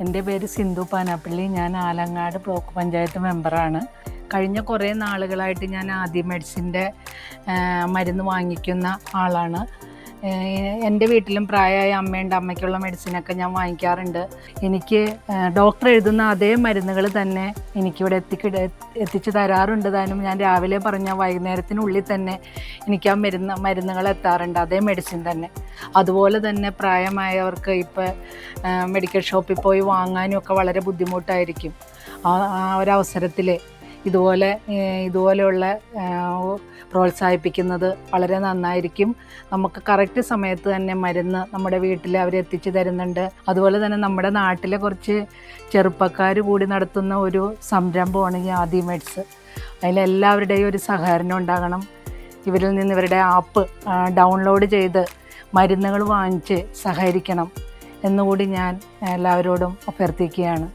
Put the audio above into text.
എൻ്റെ പേര് സിന്ധു പാനാപ്പള്ളി. ഞാൻ ആലങ്ങാട് ബ്ലോക്ക് പഞ്ചായത്ത് മെമ്പറാണ്. കഴിഞ്ഞ കുറേ നാളുകളായിട്ട് ഞാൻ ആദി മെഡിസിൻ്റെ മരുന്ന് വാങ്ങിക്കുന്ന ആളാണ്. എൻ്റെ വീട്ടിലും പ്രായമായ അമ്മയുണ്ട്. അമ്മയ്ക്കുള്ള മെഡിസിനൊക്കെ ഞാൻ വാങ്ങിക്കാറുണ്ട്. എനിക്ക് ഡോക്ടർ എഴുതുന്ന അതേ മരുന്നുകൾ തന്നെ എനിക്കിവിടെ എത്തിച്ചു തരാറുണ്ട്. താനും ഞാൻ രാവിലെ പറഞ്ഞ വൈകുന്നേരത്തിനുള്ളിൽ തന്നെ എനിക്ക് ആ മരുന്നുകൾ എത്താറുണ്ട്, അതേ മെഡിസിൻ തന്നെ. അതുപോലെ തന്നെ പ്രായമായവർക്ക് ഇപ്പോൾ മെഡിക്കൽ ഷോപ്പിൽ പോയി വാങ്ങാനും ഒക്കെ വളരെ ബുദ്ധിമുട്ടായിരിക്കും. ആ ഒരവസരത്തിൽ ഇതുപോലെയുള്ള പ്രോത്സാഹിപ്പിക്കുന്നത് വളരെ നന്നായിരിക്കും. നമുക്ക് കറക്റ്റ് സമയത്ത് തന്നെ മരുന്ന് നമ്മുടെ വീട്ടിൽ അവരെത്തിച്ചു തരുന്നുണ്ട്. അതുപോലെ തന്നെ നമ്മുടെ നാട്ടിലെ കുറച്ച് ചെറുപ്പക്കാർ കൂടി നടത്തുന്ന ഒരു സംരംഭമാണ് ഈ ആദി മെഡ്സ്. അതിലെല്ലാവരുടെയും ഒരു സഹകരണം ഉണ്ടാകണം. ഇവരിൽ നിന്ന് ഇവരുടെ ആപ്പ് ഡൗൺലോഡ് ചെയ്ത് മരുന്നുകൾ വാങ്ങിച്ച് സഹകരിക്കണം എന്നുകൂടി ഞാൻ എല്ലാവരോടും അഭ്യർത്ഥിക്കുകയാണ്.